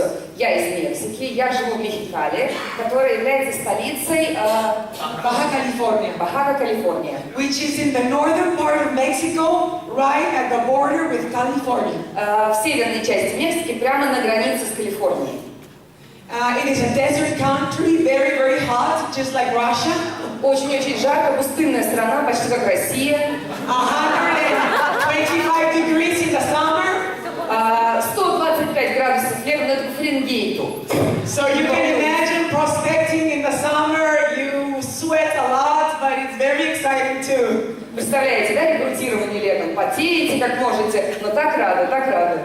все. Я из Мексики, я живу в Мехикали, которая является столицей Баха Калифорния. Which is in the northern part of Mexico, right at the border with California. В северной части Мексики, прямо на границе с Калифорнией. It is a desert country, very, very hot, just like Russia. Очень-очень жарко, пустынная страна, почти как Россия. 125 degrees in the summer. 125 градусов летом, но это по Фаренгейту. So you can imagine prospecting in the summer, you sweat a lot, but it's very exciting too. Представляете, да, рекрутирование летом? Потеете как можете, но так рады, так рады.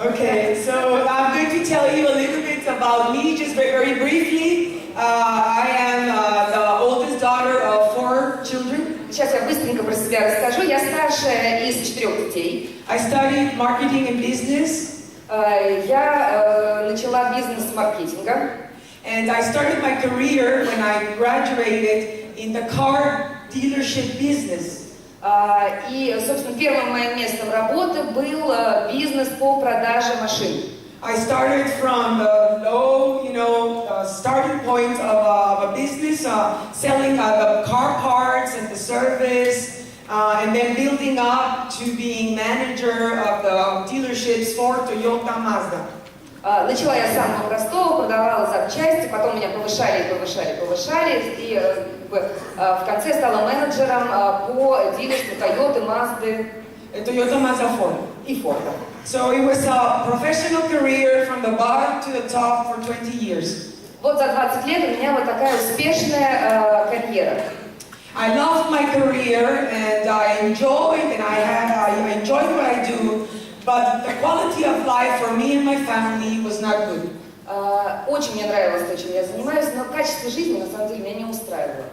Okay, so I'm going to tell you a little bit about me, just very briefly. I am the oldest daughter of 4 children. Сейчас я быстренько про себя расскажу. Я старшая из 4 детей. I studied marketing and business. Я начала бизнес с маркетинга. And I started my career when I graduated in the car dealership business. И, собственно, первым моим местом работы был бизнес по продаже машин. I started from the low, starting point of a business, selling the car parts and the service, and then building up to being manager of the dealerships for Toyota, Mazda. Начала я с самого простого, продавала запчасти, потом меня повышали, и в конце стала менеджером по дилерству Toyota, Mazda, Toyota, Mazda, Ford. И Ford. So it was a professional career from the bottom to the top for 20 years. Вот за 20 лет у меня вот такая успешная карьера. I loved my career and I enjoyed what I do. But the quality of life for me and my family was not good. Очень мне нравилось то, чем я занимаюсь, но качество жизни на самом деле меня не устраивало.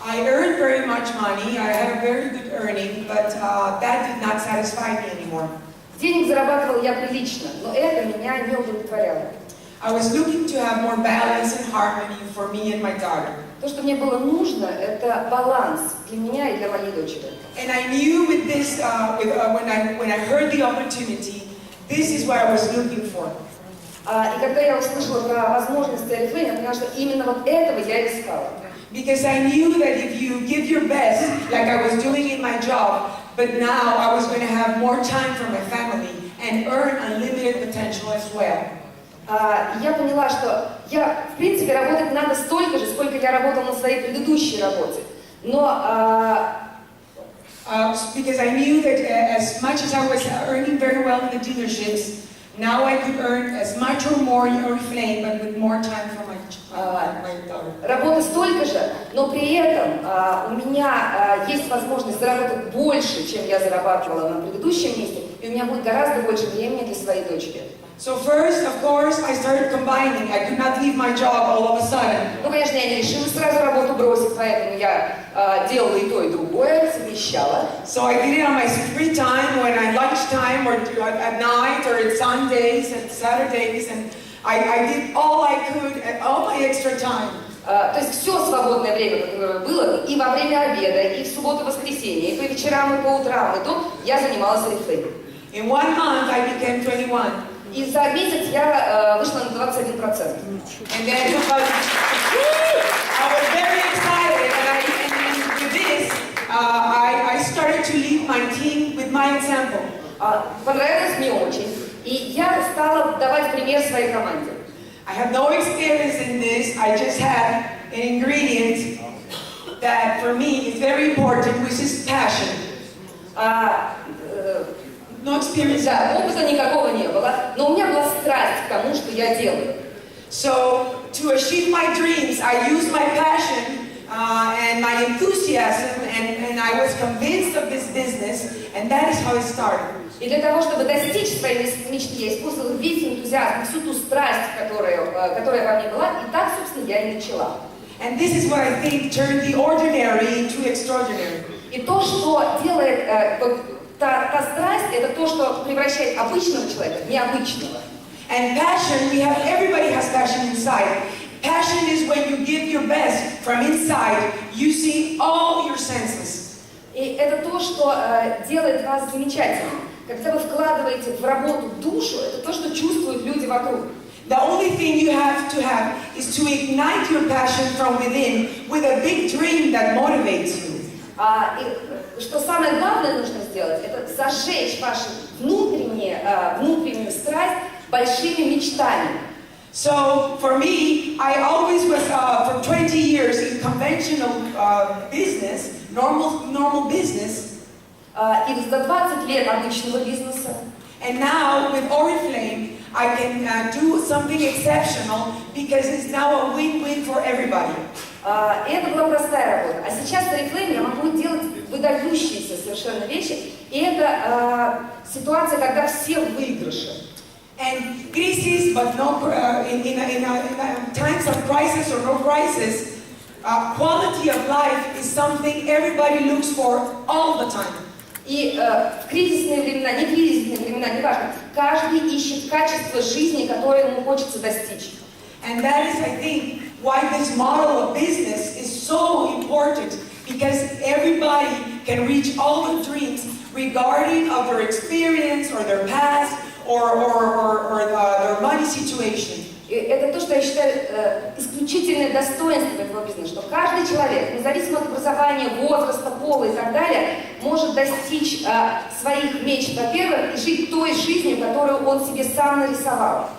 I earned very much money. I had a very good earning, but that did not satisfy me anymore. Денег зарабатывала я прилично, но это меня не удовлетворяло. I was looking to have more balance and harmony for me and my daughter. То, что мне было нужно, это баланс для меня и для моей дочери. And I knew with this, when I heard the opportunity, this is what I was looking for. И когда я услышала про возможности Oriflame, я поняла, что именно вот этого я искала. Because I knew that if you give your best, like I was doing in my job, but now I was going to have more time for my family and earn unlimited potential as well. Я поняла, что в принципе, работать надо столько же, сколько я работала на своей предыдущей работе. Но because I knew that as much as I was earning very well in the dealerships, now I could earn as much or more in Oriflame, but with more time for my daughter. Работа столько же, но при этом у меня есть возможность заработать больше, чем я зарабатывала на предыдущем месте, и у меня будет гораздо больше времени для своей дочери. So first, of course, I started combining. I could not leave my job all of a sudden. Ну, конечно, я не решила сразу работу бросить, поэтому я делала и то, и другое, совмещала. So I did it on my free time, when I lunchtime, or at night, or at Sundays, and Saturdays, and I did all I could at all my extra time. То есть все свободное время, которое было, и во время обеда, и в субботу, и воскресенье, и по вечерам, и по утрам, и то я занималась Oriflame. In 1 month, I became 21. И за месяц я вышла на 21%. And then I was very excited, and with this, I started to lead my team with my example. Понравилось мне очень, и я стала давать пример своей команде. I have no experience in this. I just had an ingredient that for me is very important, which is passion. No experience. Да, опыта никакого не было, но у меня была страсть к тому, что я делаю. So to achieve my dreams, I used my passion and my enthusiasm, and I was convinced of this business, and that is how it started. И для того, чтобы достичь своей мечты, я использовала весь энтузиазм, всю ту страсть, которая во мне была, и так, собственно, я и начала. And this is what I think turned the ordinary into extraordinary. И то, что делает та страсть, это то, что превращает обычного человека в необычного. And passion, everybody has passion inside. Passion is when you give your best from inside, using all your senses. И это то, что делает вас замечательным. Когда вы вкладываете в работу душу, это то, что чувствуют люди вокруг. The only thing you have is to ignite your passion from within with a big dream that motivates you. И что самое главное нужно сделать, это зажечь вашу внутреннюю страсть большими мечтами. So for me, I always was for 20 years in conventional business, normal business. И за 20 лет обычного бизнеса. And now with Oriflame, I can do something exceptional because it's now a win-win for everybody. И это была простая работа. А сейчас в Oriflame я могу делать выдающиеся совершенно вещи. И это ситуация, когда все в выигрыше. And crisis, but no, in times of crisis or no crisis, quality of life is something everybody looks for all the time. И в кризисные времена, не кризисные времена, неважно, каждый ищет качество жизни, которое ему хочется достичь. And that is, I think, why this model of business is so important, because everybody can reach all the dreams regarding of their experience or their past or their money situation. И это то, что я считаю исключительное достоинство этого бизнеса, что каждый человек, независимо от образования, возраста, пола и так далее, может достичь своих мечт, во-первых, и жить той жизнью, которую он себе сам нарисовал.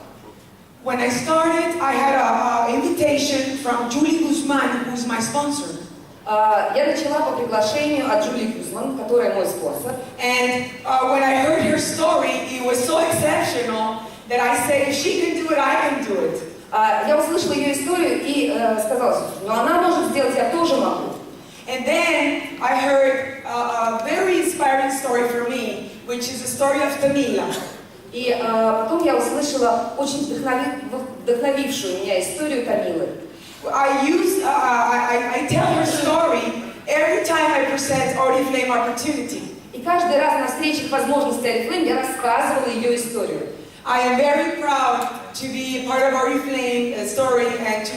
When I started, I had an invitation from Julie Guzman, who's my sponsor. Я начала по приглашению от Джули Гузман, которая мой спонсор. And when I heard her story, it was so exceptional that I said, if she can do it, I can do it. Я услышала ее историю и сказала, ну она может сделать, я тоже могу. And then I heard a very inspiring story for me, which is the story of Tamila. И потом я услышала очень вдохновившую меня историю Тамилы. I tell her story every time I present Oriflame opportunity. И каждый раз на встречах возможностей Oriflame я рассказывала ее историю. I am very proud to be a part of Oriflame story, and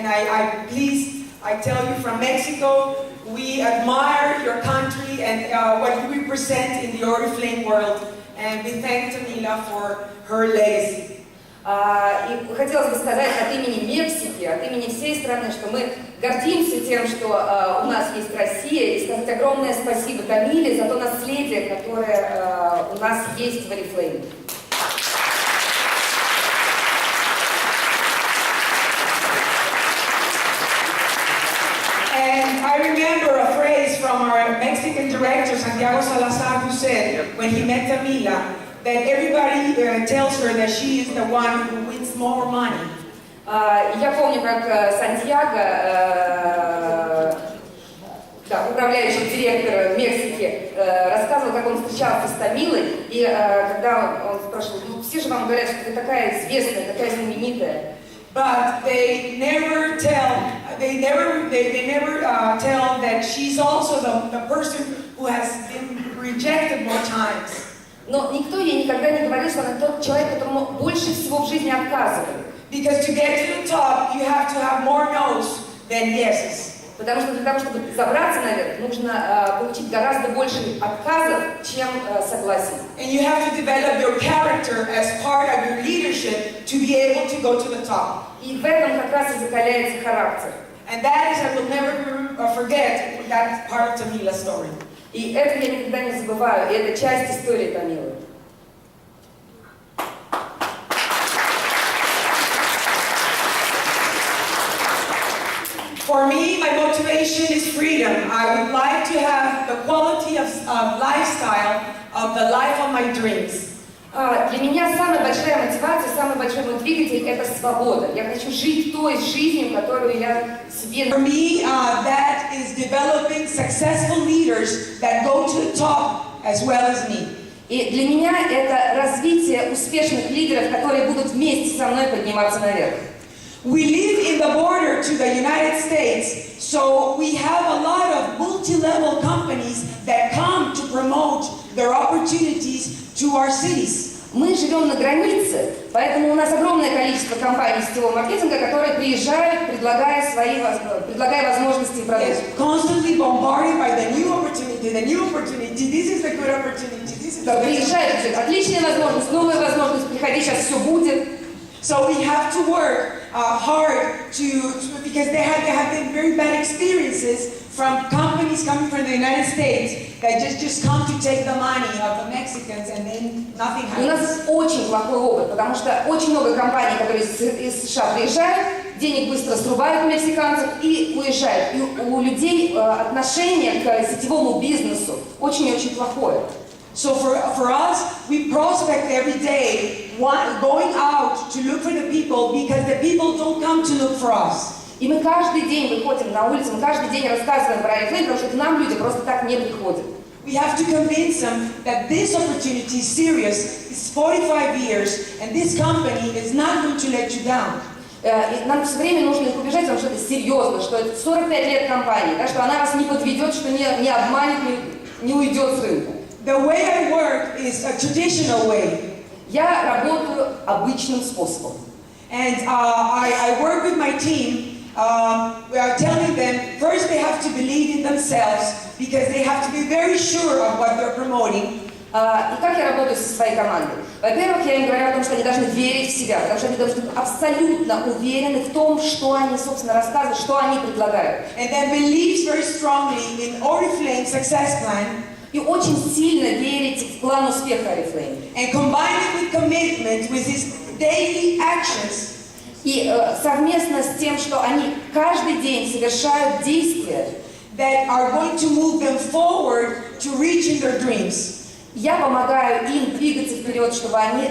I tell you from Mexico, we admire your country and what you represent in the Oriflame world, and we thank Tamila for her legacy. И хотелось бы сказать от имени Мексики, от имени всей страны, что мы гордимся тем, что у нас есть Россия, и сказать огромное спасибо Тамиле за то наследие, которое у нас есть в Oriflame. And I remember a phrase from our Mexican director, Santiago Salazar, who said, when he met Tamila, that everybody tells her that she is the one who wins more money. Я помню, как Сантьяго, управляющий директор Мексики, рассказывал, как он встречался с Тамилой, и когда он спрашивал, ну все же вам говорят, что ты такая известная, такая знаменитая. But they never tell that she's also the person who has been rejected more times. Но никто ей никогда не говорил, что она тот человек, которому больше всего в жизни отказывали. Because to get to the top, you have to have more no's than yeses. Потому что для того, чтобы забраться наверх, нужно получить гораздо больше отказов, чем согласий. And you have to develop your character as part of your leadership to be able to go to the top. И в этом как раз и закаляется характер. And that is, I will never forget that part of Tamila's story. И это я никогда не забываю, и это часть истории Тамилы. For me, my motivation is freedom. I would like to have the quality of lifestyle of the life of my dreams. Для меня самая большая мотивация, самый большой мой двигатель – это свобода. Я хочу жить той жизнью, которую я себе... For me, that is developing successful leaders that go to the top as well as me. И для меня это развитие успешных лидеров, которые будут вместе со мной подниматься наверх. We live in the border to the United States, so we have a lot of multi-level companies that come to promote their opportunities to our cities. Мы живем на границе, поэтому у нас огромное количество компаний сетевого маркетинга, которые приезжают, предлагая возможности и продукты. Constantly bombarded by the new opportunity, this is the good opportunity, this is the приезжают, отличная возможность, новая возможность, приходи, сейчас все будет. So we have to work hard because they have been very bad experiences from companies coming from the United States that just come to take the money of the Mexicans and then nothing У нас happens. очень плохой опыт, потому что очень много компаний, которые из США приезжают, денег быстро срубают у мексиканцев и уезжают. И у людей отношение к сетевому бизнесу очень и очень плохое. So for us, we prospect every day, going out to look for the people because the people don't come to look for us. И мы каждый день выходим на улицу, мы каждый день рассказываем про Oriflame, потому что к нам люди просто так не приходят. We have to convince them that this opportunity is serious, it's 45 years, and this company is not going to let you down. И нам все время нужно их убеждать, потому что это серьезно, что это 45 лет компании, да, что она вас не подведет, что не обманет, не уйдет с рынка. The way I work is a traditional way. Я работаю обычным способом. And I work with my team. We are telling them first they have to believe in themselves because they have to be very sure of what they're promoting. И как я работаю со своей командой? Во-первых, я им говорю о том, что они должны верить в себя, потому что они должны быть абсолютно уверены в том, что они, собственно, рассказывают, что они предлагают. And then believes very strongly in Oriflame success plan. И очень сильно верить в план успеха Oriflame. And combine it with commitment, with his daily actions. И совместно с тем, что они каждый день совершают действия, that are going to move them forward to reaching their dreams. Я помогаю им двигаться вперед, чтобы они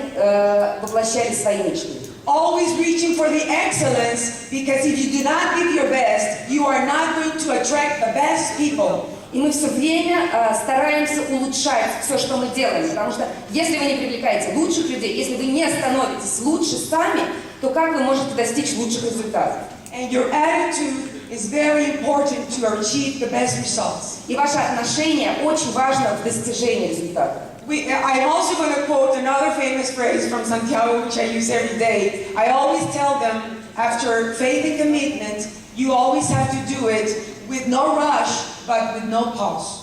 воплощали свои мечты. Always reaching for the excellence, because if you do not give your best, you are not going to attract the best people. И мы все время стараемся улучшать все, что мы делаем, потому что если вы не привлекаете лучших людей, если вы не становитесь лучше сами, то как вы можете достичь лучших результатов? And your attitude is very important to achieve the best results. И ваше отношение очень важно в достижении результата. I'm also going to quote another famous phrase from Santiago, which I use every day. I always tell them, after faith and commitment, you always have to do it with no rush, but with no pause.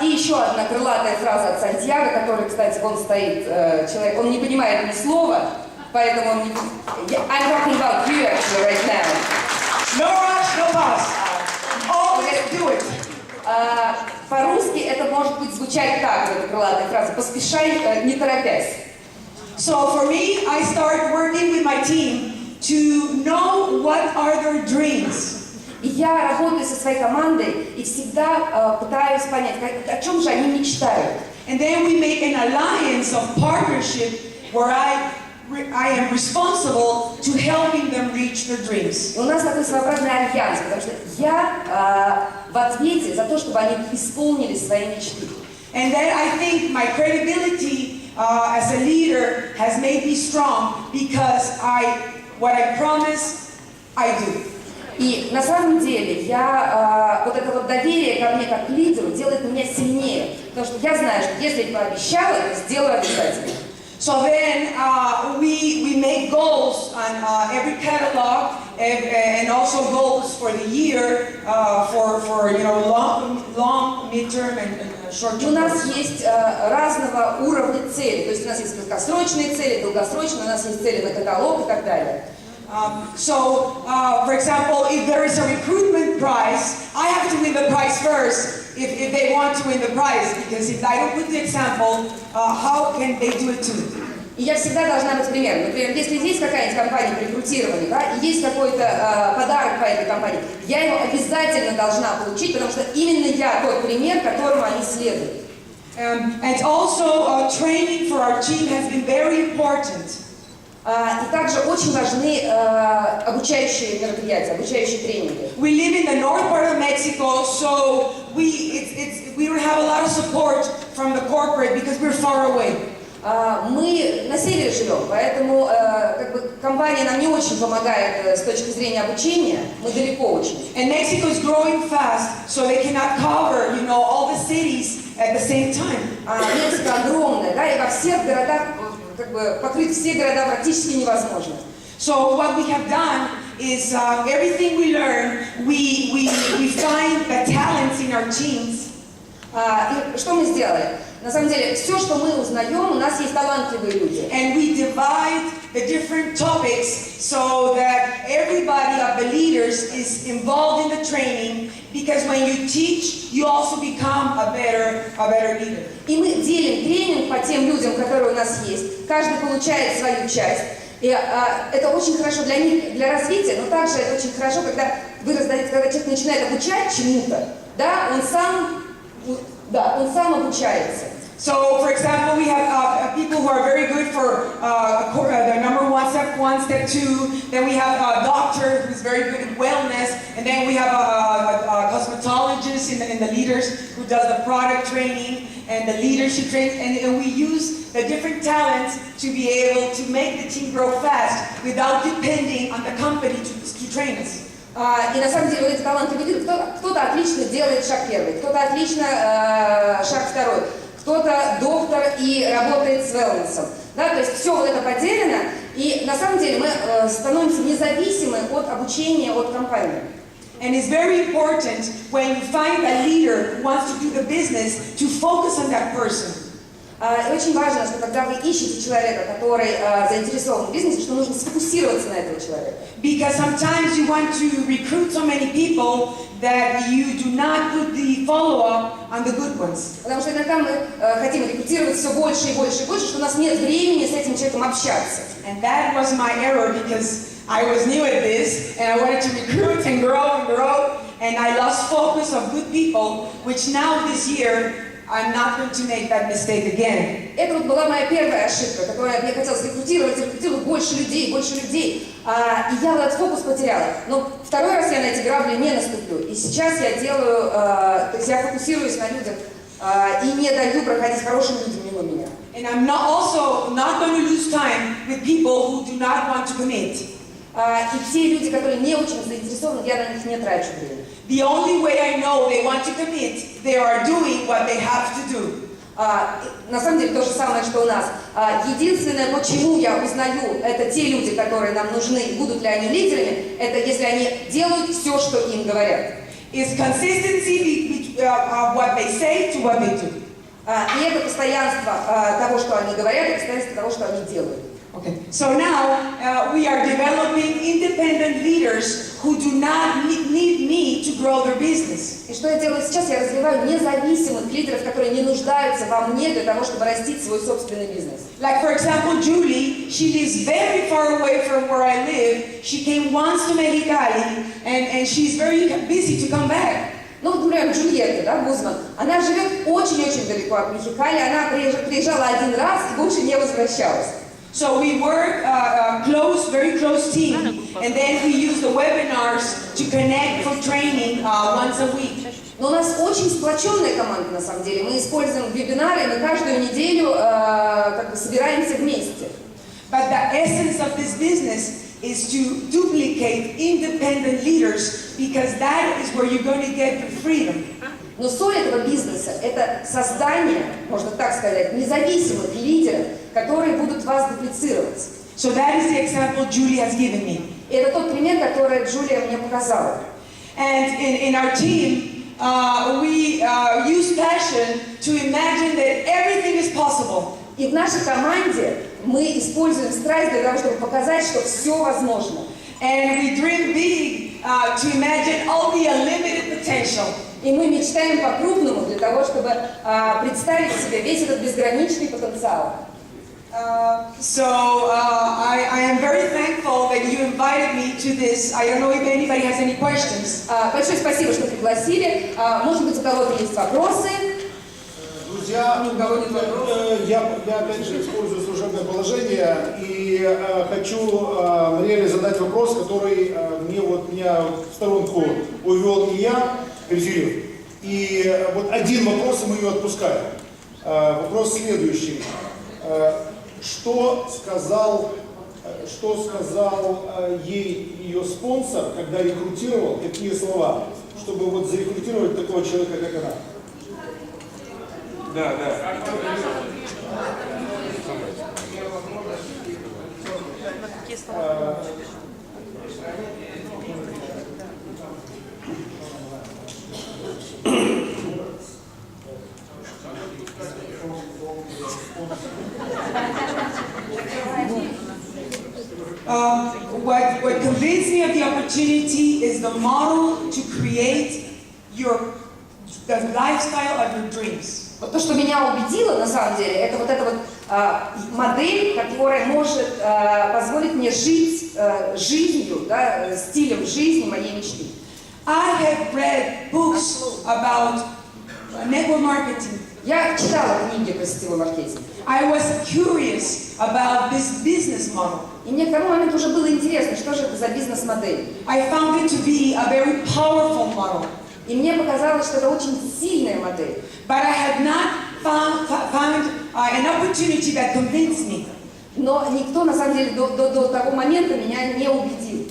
И еще одна крылатая фраза от Сантьяго, который, кстати, он стоит, человек, он не понимает ни слова, поэтому он не... I'm talking about you actually right now. No rush, no pause. Always do it. По-русски это может быть звучать так, эта крылатая фраза, поспешай, не торопясь. So for me, I start working with my team to know what are their dreams. И я работаю со своей командой и всегда пытаюсь понять, о чем же они мечтают. And then we make an alliance of partnership where I am responsible to helping them reach their dreams. И у нас такой своеобразный альянс, потому что я в ответе за то, чтобы они исполнили свои мечты. And then I think my credibility as a leader has made me strong because what I promise, I do. И на самом деле вот это вот доверие ко мне как лидеру делает меня сильнее, потому что я знаю, что если я пообещала, то сделаю обязательно. So then we make goals on every catalog and also goals for the year for long, midterm and short term. У нас есть разного уровня цели, то есть у нас есть краткосрочные цели, долгосрочные, у нас есть цели на каталог и так далее. For example, if there is a recruitment prize, I have to win the prize first if they want to win the prize, because if I don't put the example, how can they do it too? И я всегда должна быть примером. Например, если есть какая-нибудь компания при рекрутировании, да, и есть какой-то подарок по этой компании, я его обязательно должна получить, потому что именно я тот пример, которому они следуют. And also training for our team has been very important. И также очень важны обучающие мероприятия, обучающие тренинги. We live in the north part of Mexico, so we don't have a lot of support from the corporate because we're far away. Мы на севере живем, поэтому компания нам не очень помогает с точки зрения обучения, мы далеко очень. And Mexico is growing fast, so they cannot cover, all the cities at the same time. Мексика огромная, да, и во всех городах покрыть все города практически невозможно. So what we have done is everything we learn, we find the talents in our teams. И что мы сделали? На самом деле, все, что мы узнаем, у нас есть талантливые люди. And we divide the different topics so that everybody of the leaders is involved in the training, because when you teach, you also become a better leader. И мы делим тренинг по тем людям, которые у нас есть. Каждый получает свою часть. И это очень хорошо для них, для развития, но также это очень хорошо, когда вы раздаете, когда человек начинает обучать чему-то, да, он сам обучается. So, for example, we have people who are very good for the number 1, step 1, step 2. Then we have a doctor who's very good at wellness. And then we have a cosmetologist in the leaders who does the product training and the leadership training. And we use the different talents to be able to make the team grow fast without depending on the company to train us. И на самом деле вот эти талантливые люди, кто-то отлично делает шаг первый, кто-то отлично шаг второй. Кто-то доктор и работает с wellness. Да, то есть все вот это поделено, и на самом деле мы становимся независимы от обучения от компании. And it's very important when you find a leader who wants to do the business to focus on that person. И очень важно, что когда вы ищете человека, который заинтересован в бизнесе, что нужно сфокусироваться на этого человека. Because sometimes you want to recruit so many people that you do not put the follow-up on the good ones. Потому что иногда мы хотим рекрутировать все больше и больше и больше, что у нас нет времени с этим человеком общаться. And that was my error, because I was new at this and I wanted to recruit and grow, and I lost focus of good people, which now this year I'm not going to make that mistake again. Это вот была моя первая ошибка, которую я хотела рекрутировать больше людей. И я этот фокус потеряла. Но второй раз я на эти грабли не наступлю. И сейчас я делаю, то есть я фокусируюсь на людях и не даю проходить хорошим людям мимо меня. And I'm also not going to lose time with people who do not want to commit. И те люди, которые не очень заинтересованы, я на них не трачу время. The only way I know they want to commit, they are doing what they have to do. На самом деле то же самое, что у нас. Единственное, почему я узнаю, это те люди, которые нам нужны, и будут ли они лидерами, это если они делают все, что им говорят. It's consistency of what they say to what they do. И это постоянство того, что они говорят, и постоянство того, что они делают. Okay. So now we are developing independent leaders who do not need me to grow their business. И что я делаю сейчас? Я развиваю независимых лидеров, которые не нуждаются во мне для того, чтобы растить свой собственный бизнес. Like, for example, Julie, she lives very far away from where I live. She came once to Mexicali, and she's very busy to come back. Ну, вот, например, Джульетта, да, Гузман, она живет очень-очень далеко от Мехикали, она приезжала один раз и больше не возвращалась. So we work very close team, and then we use the webinars to connect for training once a week. Но у нас очень сплоченная команда, на самом деле. Мы используем вебинары, и мы каждую неделю собираемся вместе. But the essence of this business is to duplicate independent leaders, because that is where you're going to get your freedom. Но соль этого бизнеса – это создание, можно так сказать, независимых лидеров, которые будут вас дуплицировать. So that is the example Julie has given me. И это тот пример, который Джулия мне показала. And in our team, we use passion to imagine that everything is possible. И в нашей команде мы используем страсть для того, чтобы показать, что все возможно. And we dream big to imagine all the unlimited potential. И мы мечтаем по-крупному для того, чтобы представить себе весь этот безграничный потенциал. So I am very thankful that you invited me to this. I don't know if anybody has any questions. Большое спасибо, что пригласили. Может быть, у кого-то есть вопросы? Друзья, я опять же использую служебное положение и хочу Мариэлле задать вопрос, который меня в сторонку увел Илья Перфилев. И вот один вопрос, и мы ее отпускаем. Вопрос следующий. Что сказал ей ее спонсор, когда рекрутировал, какие слова, чтобы вот зарекрутировать такого человека, как она? Да. What convinced me of the opportunity is the model to create the lifestyle of your dreams. Вот то, что меня убедило, на самом деле, это вот эта вот модель, которая может позволить мне жить жизнью, да, стилем жизни моей мечты. I have read books about network marketing. Я читала книги по сетевой маркетингу. I was curious about this business model. И мне к тому моменту уже было интересно, что же это за бизнес-модель. I found it to be a very powerful model. И мне показалось, что это очень сильная модель. But I had not found an opportunity that convinced me. Но никто, на самом деле, до того момента меня не убедил.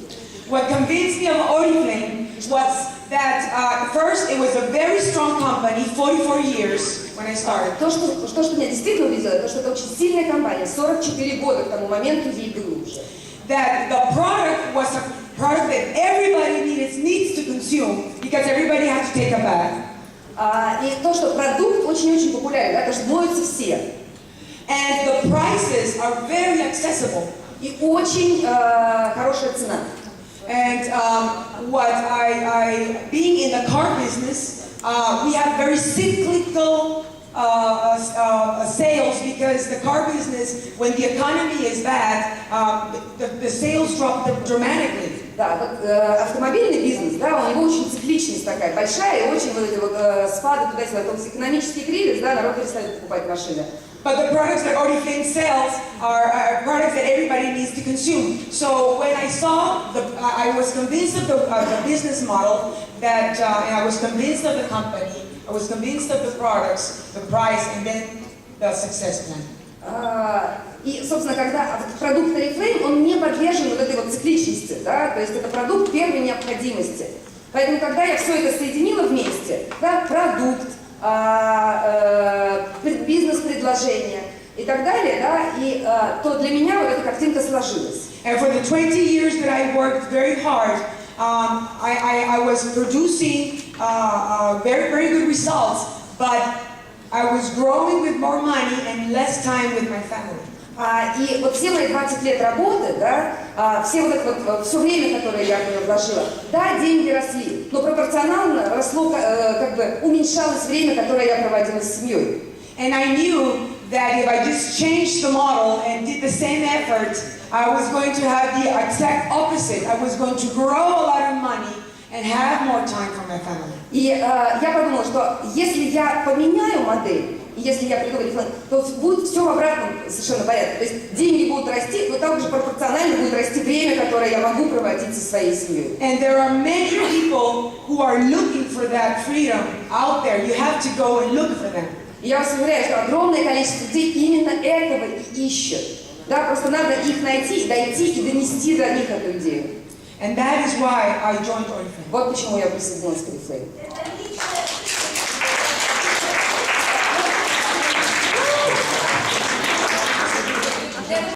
What convinced me of Oriflame was that first it was a very strong company, 44 years when I started. То, что меня действительно убедило, то, что это очень сильная компания, 44 года к тому моменту ей было уже. That the product was a product that everybody needs to consume because everybody has to take a bath. И то, что продукт очень-очень популярен, да, то, что моются все. And the prices are very accessible. И очень хорошая цена. And being in the car business, we have very cyclical sales because the car business, when the economy is bad, the sales drop dramatically. Да, вот автомобильный бизнес, да, у него очень цикличность такая большая, и очень вот эти вот спады туда-сюда, то есть экономический кризис, да, народ перестает покупать машины. But the products that Oriflame sells are products that everybody needs to consume. So when I saw I was convinced of the business model, and I was convinced of the company, I was convinced of the products, the price, and then the success plan. И, собственно, когда продукт Oriflame, он не подвержен вот этой вот цикличности, да, то есть это продукт первой необходимости. Поэтому, когда я все это соединила вместе, да, продукт, бизнес-предложение и так далее, да, и то для меня вот эта картинка сложилась. And for the 20 years that I worked very hard, I was producing very, very good results, but I was growing with more money and less time with my family. И вот все мои 20 лет работы, да, все все время, которое я вложила, да, деньги росли, но пропорционально росло, как бы уменьшалось время, которое я проводила с семьей. And I knew that if I just changed the model and did the same effort, I was going to have the exact opposite. I was going to grow a lot of money and have more time for my family. И я подумала, что если я поменяю модель, и если я приду в Oriflame, то будет все в обратном совершенно порядке. То есть деньги будут расти, но также пропорционально будет расти время, которое я могу проводить со своей семьей. And there are many people who are looking for that freedom out there. You have to go and look for them. И я вас уверяю, что огромное количество людей именно этого и ищет. Да, просто надо их найти, дойти и донести до них эту идею. And that is why I joined Oriflame. Вот почему я присоединилась к Oriflame.